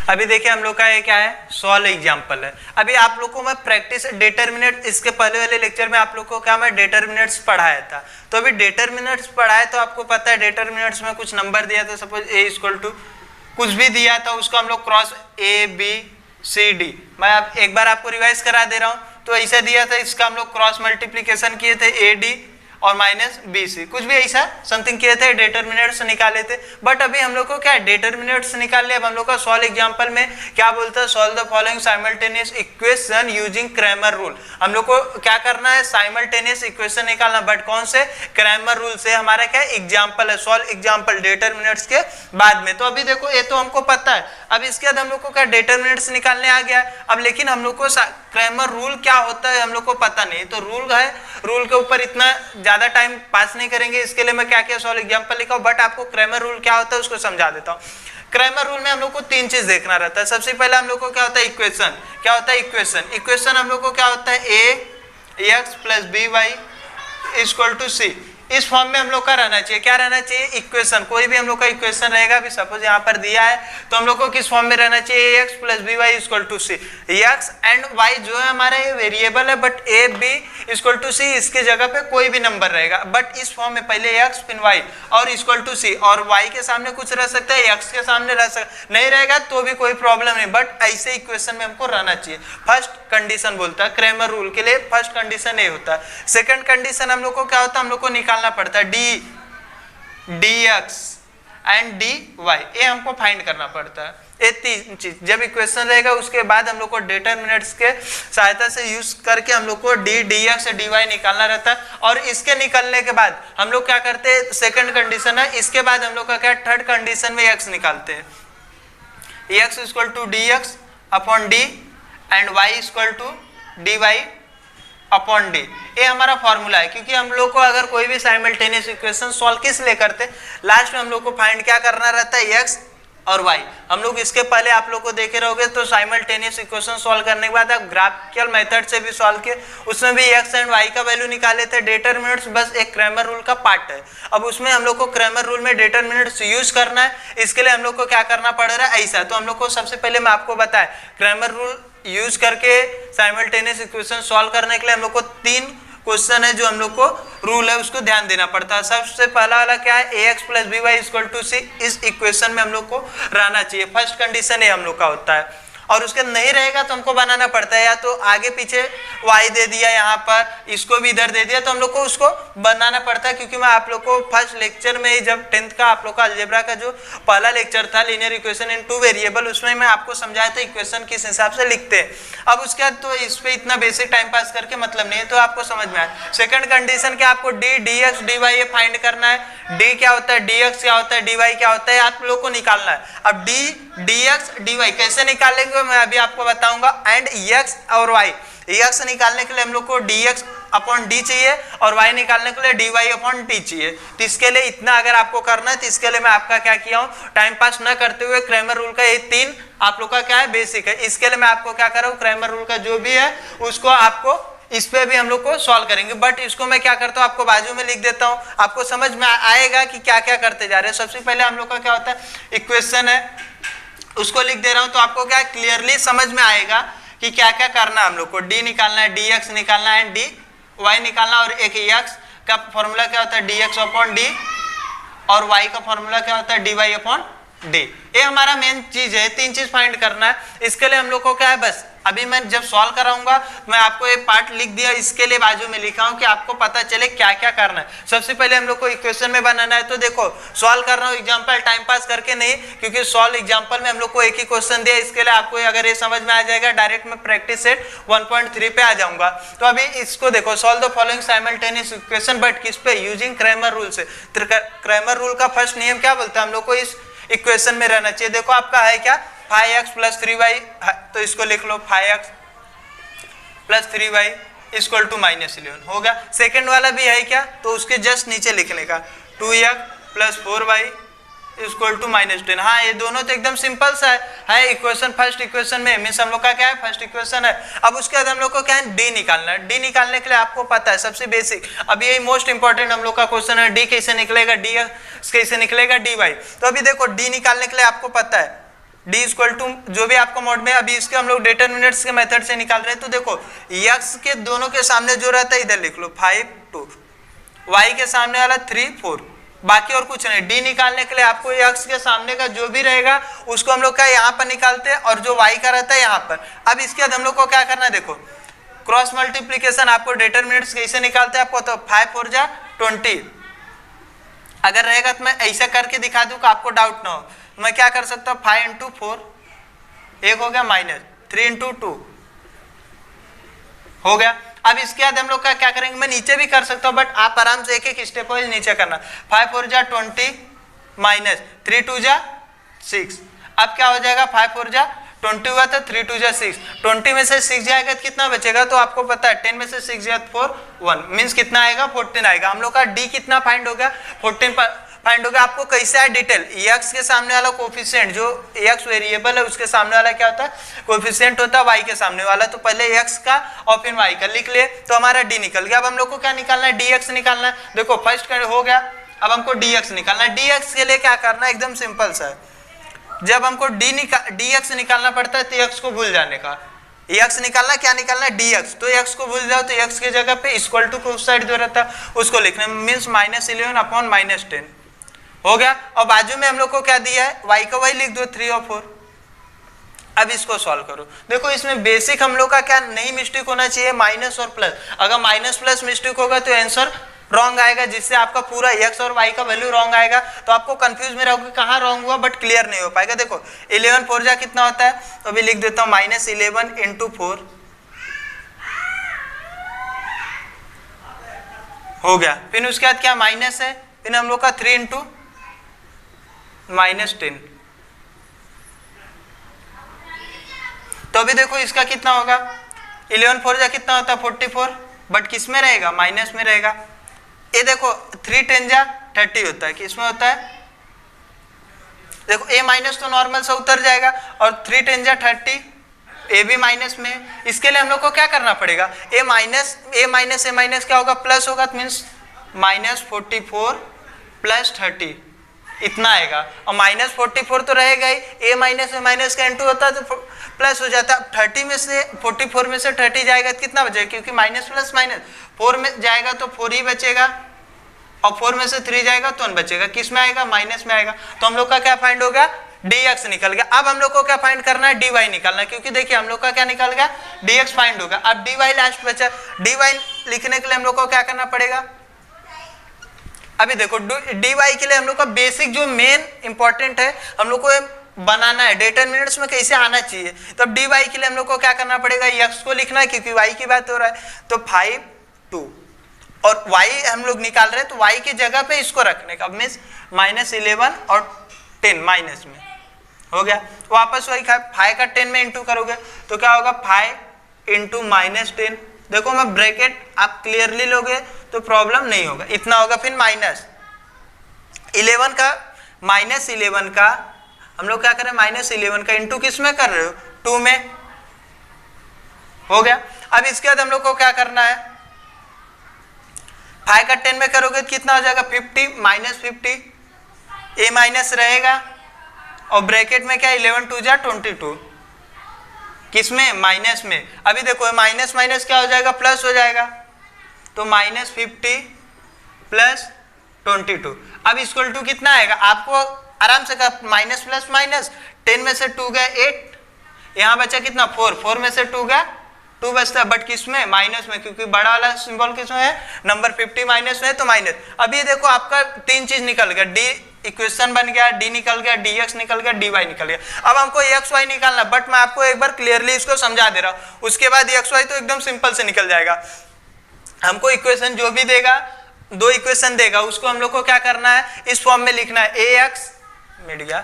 अभी देखिए हम लोग का ये क्या है, सॉल्व एग्जाम्पल है। अभी आप लोग को मैं प्रैक्टिस डिटरमिनेट, इसके पहले वाले लेक्चर में आप लोग को क्या मैं डिटरमिनेट्स पढ़ाया था। तो अभी डिटरमिनेट्स पढ़ाया तो आपको पता है डिटरमिनेट्स में कुछ नंबर दिया था, सपोज ए इक्वल टू कुछ भी दिया था, उसको हम लोग cross A B C D, मैं अब एक बार आपको रिवाइज करा दे रहा हूँ। तो ऐसा दिया था, इसका हम लोग क्रॉस मल्टीप्लीकेशन किए थे ए डी और माइनस बी सी, कुछ भी ऐसा समथिंग किए थे, डिटरमिनेट्स निकाले थे। बट अभी हम लोग को क्या डिटरमिनेट्स निकाल लिया। अब हम लोग का सॉल्व एग्जांपल में क्या बोलता है, solve the following simultaneous equation using Cramer rule. हम लोग को क्या करना है, साइमल्टेनियस इक्वेशन निकालना, बट कौन से, क्रैमर रूल से। हमारा क्या एग्जाम्पल है, सॉल्व एग्जाम्पल डिटरमिनेट्स के बाद में। तो अभी देखो ये तो हमको पता है, अब इसके बाद हम लोग को क्या डिटरमिनेट्स निकालने आ गया। अब लेकिन हम लोग को क्रैमर रूल क्या होता है हम लोग को पता नहीं, तो रूल है, रूल के ऊपर इतना ज्यादा टाइम पास नहीं करेंगे। इसके लिए मैं क्या क्या सॉल्व एग्जांपल लिखा हूं, बट आपको क्रैमर रूल क्या होता है उसको समझा देता हूं। क्रैमर रूल में हम लोग को तीन चीज देखना रहता है। सबसे पहले हम लोग को क्या होता है, इक्वेशन। क्या होता है इक्वेशन, इक्वेशन हम लोग को क्या होता है, A X plus B Y equal to C. इस फॉर्म में हम लोग का रहना चाहिए, क्या रहना चाहिए, इक्वेशन। कोई भी हम लोग का इक्वेशन रहेगा, अभी सपोज यहाँ पर दिया है, तो हम लोग को किस फॉर्म में रहना चाहिए, X plus B Y equal to C. X and Y जो है हमारा ये वेरिएबल है, but A B equal to C, इसके जगह पे कोई भी नंबर रहेगा। बट इस फॉर्म में पहले एक्स फिर वाई और इक्वल टू सी, और वाई के सामने कुछ रह सकता है, एक्स के सामने रह सकता नहीं रहेगा तो भी कोई प्रॉब्लम नहीं, बट ऐसे इक्वेशन में हमको रहना चाहिए। फर्स्ट कंडीशन बोलता है क्रैमर रूल के लिए, फर्स्ट कंडीशन ये होता है। सेकंड कंडीशन हम लोग को क्या होता है, हम लोग को निकालना पड़ता है D x and D y, ये हमको फाइंड करना पड़ता है। ये तीन चीज जब इक्वेशन रहेगा उसके बाद हम लोग को डिटरमिनेट्स के सहायता से यूज करके हम लोग को डी एक्स से डी वाई निकालना रहता है। और इसके निकलने के बाद हम लोग क्या करते हैं, सेकंड कंडीशन है, इसके बाद हम लोग का क्या, थर्ड कंडीशन में एक्स निकालते हैं। X equal to D x upon D and y equal to D y upon D, ये हमारा फॉर्मूला है। क्योंकि हम लोग को अगर कोई भी साइमल्टेनियस इक्वेशन सॉल्व किस लिए करते, लास्ट में हम लोग को फाइंड क्या करना रहता है, एक्स और वाई। हम लोग इसके पहले आप लोग को देखे रहोगे, तो साइमल्टेनियस इक्वेशन सॉल्व करने के बाद आप ग्राफिकल मेथड से भी सॉल्व किए, उसमें भी एक्स एंड वाई का वैल्यू निकाले थे। डिटरमिनेट्स बस एक क्रैमर रूल का पार्ट है। अब उसमें हम लोग को क्रैमर रूल में डिटरमिनेट्स यूज करना है, इसके लिए हम लोग को क्या करना पड़ रहा है, ऐसा। तो हम लोग को सबसे पहले मैं आपको बताया, क्रैमर रूल यूज करके साइमल्टेनियस इक्वेशन सॉल्व करने के लिए हम लोग को तीन क्वेश्चन है जो हम लोग को रूल है उसको ध्यान देना पड़ता है। सबसे पहला वाला क्या है, A X plus B Y equal to C, इस इक्वेशन में हम लोग को रहना चाहिए। फर्स्ट कंडीशन ये हम लोग का होता है। और उसके नहीं रहेगा तो हमको बनाना पड़ता है, या तो आगे पीछे y दे दिया, यहाँ पर इसको भी इधर दे दिया, तो हम लोग को उसको बनाना पड़ता है। क्योंकि मैं आप लोग को फर्स्ट लेक्चर में जब 10th का आप लोग का अलजेब्रा का जो पहला लेक्चर था, linear equation in two variable, उसमें मैं आपको समझाया था इक्वेशन किस हिसाब से लिखते हैं। अब उसके बाद तो इस पे इतना बेसिक टाइम पास करके मतलब नहीं है, तो आपको समझ में आया। सेकंड कंडीशन क्या, आपको डी एक्स डी वाई ये फाइंड करना है। डी क्या होता है, डी एक्स क्या होता है, डी वाई क्या होता है, आप लोग को निकालना है। अब डी एक्स डी वाई कैसे निकालेंगे मैं अभी आपको बताऊंगा। एंड एक्स और वाई, एक्स निकालने के लिए हम लोग को डी एक्स अपॉन डी चाहिए और वाई निकालने के लिए डी वाई अपॉन टी चाहिए। तो इसके लिए इतना अगर आपको करना है, तो इसके लिए मैं आपका क्या किया हूँ, टाइम पास न करते हुए क्रैमर रूल का ये तीन आप लोग का क्या है, बेसिक है। इसके लिए मैं आपको क्या कर रहा हूँ, क्रैमर रूल का जो भी है उसको आपको इस पे भी हम लोग को सॉल्व करेंगे। बट इसको मैं क्या करता हूँ, आपको बाजू में लिख देता हूँ, आपको समझ में आएगा कि क्या क्या करते जा रहे हैं। सबसे पहले हम लोग का क्या होता है, इक्वेशन है, उसको लिख दे रहा हूं, तो आपको क्या क्लियरली समझ में आएगा कि क्या क्या करना है। हम लोग को डी निकालना है, डी एक्स निकालना है, डी वाई निकालना, और एक एक्स का फॉर्मूला क्या होता है, डी एक्स अपॉन डी, और वाई का फॉर्मूला क्या होता है, डी वाई अपॉन डी। ये हमारा मेन चीज है, तीन चीज फाइंड करना है। इसके लिए हम लोग को क्या है, बस अभी मैं जब सॉल्व कराऊंगा मैं आपको ये पार्ट लिख दिया, इसके लिए बाजू में लिखा हूं कि आपको पता चले क्या क्या करना है। सबसे पहले हम लोग को इक्वेशन में बनाना है, तो देखो सॉल्व कर रहा हूं एग्जांपल, टाइम पास करके नहीं, क्योंकि सॉल्व एग्जांपल में हम लोग को एक ही क्वेश्चन दिया। इसके लिए आपको अगर ये समझ में आ जाएगा, डायरेक्ट मैं प्रैक्टिस सेट 1.3 पे आ जाऊंगा। तो अभी इसको देखो, solve the following simultaneous equation, but किस पे, यूजिंग क्रैमर रूल से। क्रैमर रूल का फर्स्ट नियम क्या बोलता है, हम लोग को इस इक्वेशन में रहना चाहिए। देखो आपका है क्या, 5x प्लस 3y, तो इसको लिख लो 5x plus 3y equal to -11 होगा। सेकंड वाला भी है क्या, तो उसके जस्ट नीचे लिखने का 2x plus 4y equal to -10। हाँ, ये दोनों तो एकदम सिंपल सा है इक्वेशन। फर्स्ट इक्वेशन में मीन्स हम लोग का क्या है, फर्स्ट इक्वेशन है। अब उसके बाद हम लोग को क्या है, डी निकालना है। डी निकालने के लिए आपको पता है सबसे बेसिक, अब ये मोस्ट इंपॉर्टेंट हम लोग का क्वेश्चन है, डी कैसे निकलेगा, डी कैसे निकलेगा, डी वाई। तो अभी देखो डी निकालने के लिए आपको पता है डी इक्वल टू जो भी आपका मोड में, अभी इसके हम लोग डिटरमिनेंट्स के मेथड से निकाल रहे हैं। तो देखो x के दोनों के सामने जो रहता है इधर लिख लो 5 2, y के सामने वाला 3 4, बाकी और कुछ नहीं। डी निकालने के लिए आपको x के सामने का जो भी रहेगा उसको हम लोग का यहाँ पर निकालते हैं और जो y का रहता है यहाँ पर। अब इसके बाद हम लोग को क्या करना है, देखो क्रॉस मल्टीप्लीकेशन आपको डिटरमिनेंट्स कैसे निकालते हैं आपको तो 5 4 जा 20 अगर रहेगा तो मैं ऐसा करके दिखा दूं कि आपको डाउट ना हो। मैं क्या कर सकता हूँ 5 इंटू 4 एक हो गया माइनस 3 इंटू 2 हो गया। अब इसके बाद हम लोग का क्या करेंगे, मैं नीचे भी कर सकता हूँ बट आप आराम से एक एक स्टेप वाइज नीचे करना। 5 4 जा 20 माइनस 3 2 जा 6। अब क्या हो जाएगा 5 4 जा 20 हुआ था 3 2 जा 6, 20 में से 6 जाएगा तो कितना बचेगा, तो आपको पता है 10 में से 6 जाए 4 1 मीन्स कितना आएगा 14 आएगा। हम लोग का डी कितना फाइंड हो गया 14 फाइंड हो गया। आपको कैसे है डिटेल, x के सामने वाला कोफिशिएंट जो x वेरिएबल है उसके सामने वाला क्या होता है कोफिशिएंट होता है y के सामने वाला, तो पहले x का और फिर y का लिख ले तो हमारा d निकल गया। अब हम लोग को क्या निकालना है dx निकालना है। देखो फर्स्ट हो गया, अब हमको dx निकालना है। dx के लिए क्या करना है, एकदम सिंपल सा है, जब हमको dx निकालना पड़ता है तो x को भूल जाने का, x निकालना क्या निकालना है dx, तो x को भूल जाओ तो x के जगह पे इक्वल टू को उस साइड जो रहता है उसको लिखना मीन्स -11 अपॉन -10 हो गया। और बाजू में हम लोग को क्या दिया है y का y लिख दो 3 और 4। अब इसको सॉल्व करो। देखो इसमें बेसिक हम लोग का क्या नहीं मिस्टेक होना चाहिए माइनस और प्लस, अगर माइनस प्लस मिस्टेक होगा तो आंसर रॉन्ग आएगा, जिससे आपका पूरा x और y का वैल्यू रॉन्ग आएगा, तो आपको कंफ्यूज में रहोगे कहाँ रॉन्ग हुआ बट क्लियर नहीं हो पाएगा। देखो 11 4 जा कितना होता है, तो अभी लिख देता हूँ -11 इंटू 4 हो गया। फिर उसके बाद क्या माइनस है, फिर हम लोग का 3 इंटू -10, तो अभी देखो इसका कितना होगा 11 4 जा कितना होता है 44, बट किस में रहेगा माइनस में रहेगा। ये देखो 3 10 जा 30 होता है, किसमें होता है, देखो a माइनस तो नॉर्मल से उतर जाएगा और 3 10 जा 30 ए भी माइनस में। इसके लिए हम लोग को क्या करना पड़ेगा, a माइनस क्या होगा प्लस होगा, मीन्स -44 प्लस 30 इतना आएगा, और -44 तो रहेगा ही, a माइनस का इंटू होता है तो प्लस हो जाता है। 30 में से 44 में से 30 जाएगा तो कितना बचेगा, क्योंकि माइनस प्लस माइनस 4 में जाएगा तो 4 ही बचेगा और 4 में से 3 जाएगा तो 1 बचेगा, किस में आएगा माइनस में आएगा। तो हम लोग का क्या फाइंड होगा dx निकल गया। अब हम लोग को क्या फाइंड करना है dy निकालना, क्योंकि देखिए हम लोग का क्या निकल गया dx फाइंड होगा। अब dy लास्ट बचा, dy लिखने के लिए हम लोग को क्या करना पड़ेगा, अभी देखो dy के लिए हम लोग का बेसिक जो मेन इंपॉर्टेंट है हम लोग को बनाना है डिटरमिनेंट्स में कैसे आना चाहिए। तो अब dy के लिए हम लोग को क्या करना पड़ेगा, x को लिखना है क्योंकि y की बात हो रहा है, तो 5 2 और y हम लोग निकाल रहे हैं तो y की जगह पे इसको रखने का, मीन्स -11 और 10 माइनस में हो गया। वापस वही 5 का 10 में इंटू करोगे तो क्या होगा 5 इंटू -10। देखो मैं ब्रैकेट आप क्लियरली लोगे तो प्रॉब्लम नहीं होगा, इतना होगा। फिर -11 का हम लोग क्या करें -11 का इंटू किस में कर रहे हो 2 में हो गया। अब इसके बाद हम लोग को क्या करना है, 5 का 10 में करोगे तो कितना हो जाएगा 50 -50 a माइनस रहेगा और ब्रैकेट में क्या 11 2 जा 22 किसमें माइनस में। अभी देखो माइनस माइनस क्या हो जाएगा प्लस हो जाएगा, तो -50 प्लस 22। अब इक्वल टू कितना आएगा, आपको आराम से का माइनस प्लस माइनस 10 में से 2 गया 8, यहाँ बचा कितना 4 में से 2 गया 2 बचता है, बट किसमें माइनस में, क्योंकि बड़ा वाला सिंबल किसमें है नंबर 50 माइनस में है तो माइनस। अभी ये देखो आपका 3 चीज निकल गया, डी इक्वेशन बन गया, डी निकल गया, dx निकल गया, dy निकल गया। अब हमको x y निकालना, बट मैं आपको एक बार क्लियरली इसको समझा दे रहा हूँ, उसके बाद x y तो एकदम सिंपल से निकल जाएगा। हमको इक्वेशन जो भी देगा 2 इक्वेशन देगा उसको हम लोग को क्या करना है इस फॉर्म में लिखना है, ax मिट गया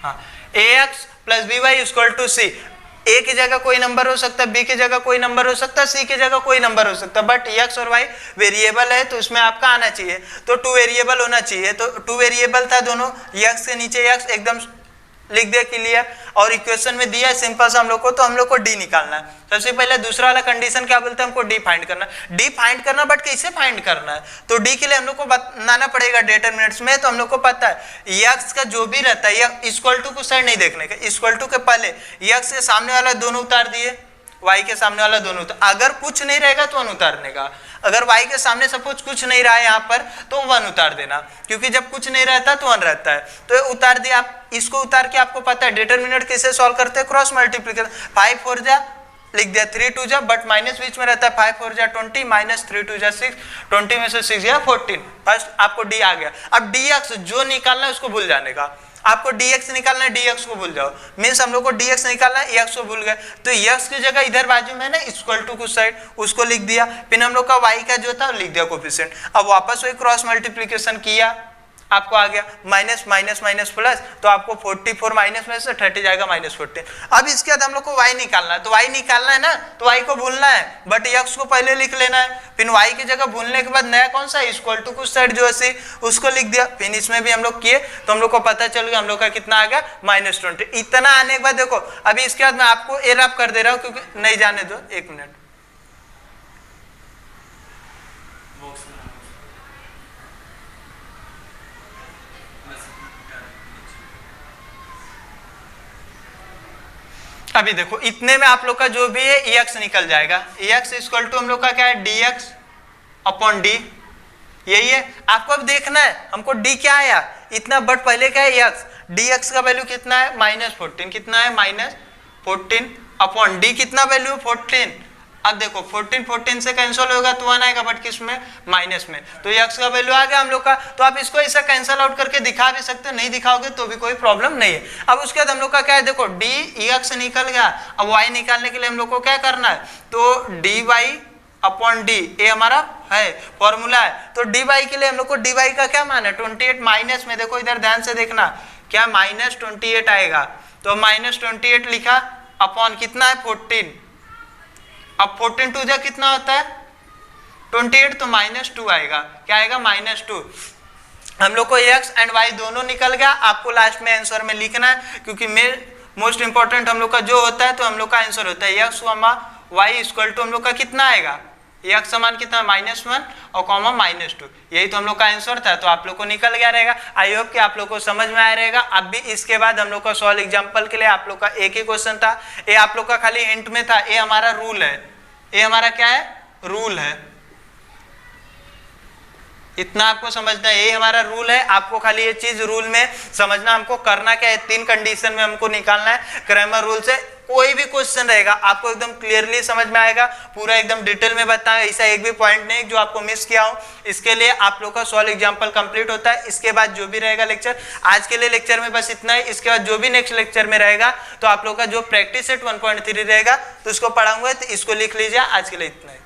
हाँ ax plus by equal to c। a की जगह कोई नंबर हो सकता है, b की जगह कोई नंबर हो सकता है, c की जगह कोई नंबर हो सकता है, बट x और y वेरिएबल है तो इसमें आपका आना चाहिए, तो 2 वेरिएबल होना चाहिए। तो 2 वेरिएबल था दोनों, x के नीचे x एकदम लिख दिया क्लियर, और इक्वेशन में दिया है सिंपल सा हम लोग को, तो हम लोग को डी निकालना है। सबसे पहले दूसरा वाला कंडीशन क्या बोलते हैं, हमको डी फाइंड करना। डी फाइंड करना, बट कैसे फाइंड करना है, तो डी के लिए हम लोग को बनाना पड़ेगा डिटरमिनेंट्स में। तो हम लोग को पता है यक्स का जो भी रहता है, इक्वल टू को साइड नहीं देखने का, इक्वल टू के पहले यक्स के सामने वाला दोनों उतार दिए, y के सामने वाला दोनों उतार, अगर कुछ नहीं रहेगा तो 1 उतारने का। अगर y के सामने सपोज कुछ नहीं रहा है यहाँ पर, तो 1 उतार देना, क्योंकि जब कुछ नहीं रहता तो 1 रहता है। तो उतार दिया आप, इसको उतार के आपको पता है डिटरमिनेंट कैसे सॉल्व करते हैं, क्रॉस मल्टीप्लिकेशन। 5 4 जा लिख दिया, 3 2 जा, बट माइनस बीच में रहता है, 5 4 जा 20 माइनस 3 2 जा 6, 20 में से 6 या 14। फर्स्ट आपको डी आ गया। अब dx जो निकालना है उसको भूल जाने का, आपको dx निकालना है, dx को भूल जाओ, मीन्स हम लोग को dx निकालना है, x को भूल गए, तो x की जगह इधर बाजू में ना इक्वल टू कुछ साइड उसको लिख दिया, फिर हम लोग का y का जो था लिख दिया कोफिशिएंट। अब वापस वही क्रॉस मल्टीप्लिकेशन किया, आपको आ गया माइनस माइनस माइनस प्लस, तो आपको 44 माइनस में से 30 जाएगा -14। अब इसके बाद हम लोग को y निकालना है, तो y निकालना है ना, तो y को भूलना है, बट x को पहले लिख लेना है, फिर y की जगह भूलने के बाद नया कौन सा इक्वल टू कुछ साइड जो है उसको लिख दिया, फिर इसमें भी हम लोग किए, तो हम लोग को पता चल गया हम लोग का कितना आ गया -20। इतना आने के बाद देखो, अभी इसके बाद मैं आपको ए रब कर दे रहा हूँ, क्योंकि नहीं जाने दो, 1 मिनट। अभी देखो इतने में आप लोग का जो भी है एक्स निकल जाएगा, एक्स इक्वल टू हम लोग का क्या है dx अपॉन डी, यही है। आपको अब देखना है हमको डी क्या आया इतना, बट पहले क्या है एक्स, dx का वैल्यू कितना है -14, कितना है -14 अपॉन डी कितना वैल्यू है 14। अब देखो 14 से कैंसिल होगा तो 1 आएगा, बट किस में माइनस में, तो x का वैल्यू आ गया हम लोग का। तो आप इसको ऐसा कैंसिल आउट करके दिखा भी सकते हो, नहीं दिखाओगे तो भी कोई प्रॉब्लम नहीं है। अब उसके बाद हम लोग का क्या है, देखो डी x निकल गया, अब y निकालने के लिए हम लोग को क्या करना है, तो dy अपॉन डी, ये हमारा है फॉर्मूला है। तो dy के लिए हम लोग को dy का क्या मान है 28, माइनस में देखो इधर ध्यान से देखना क्या -28 आएगा, तो -28 लिखा अपॉन कितना है 14। अब 14 2 जा कितना होता है 28, तो -2 आएगा, क्या आएगा -2। हम लोग को x एंड y दोनों निकल गया, आपको लास्ट में आंसर में लिखना है, क्योंकि मोस्ट इंपॉर्टेंट हम लोग का जो होता है, तो हम लोग का आंसर होता है x y इक्वल टू हम लोग का कितना आएगा, x समान कितना -1 और कॉमा -2, यही तो हम लोग का आंसर था। तो आप लोग को निकल गया रहेगा। आई होप कि आप लोग को समझ में आया रहेगा। अब भी इसके बाद हम लोग का सॉल्व एग्जांपल के लिए आप लोग का एक ही क्वेश्चन था, ये आप लोग का खाली हिंट में था, ये हमारा रूल है, ये हमारा क्या है रूल है, इतना आपको समझना है, ये हमारा रूल है। आपको खाली ये चीज रूल में समझना, हमको करना क्या है 3 कंडीशन में हमको निकालना है क्रैमर रूल से। कोई भी क्वेश्चन रहेगा आपको एकदम क्लियरली समझ में आएगा, पूरा एकदम डिटेल में बताया, ऐसा एक भी पॉइंट नहीं जो आपको मिस किया हो। इसके लिए आप लोग का सॉल्व एग्जांपल कंप्लीट होता है। इसके बाद जो भी रहेगा लेक्चर, आज के लिए लेक्चर में बस इतना ही। इसके बाद जो भी नेक्स्ट लेक्चर में रहेगा, तो आप लोग का जो प्रैक्टिस सेट 1.3 रहेगा, तो उसको पढ़ाऊंगा, तो इसको लिख लीजिए। आज के लिए इतना ही।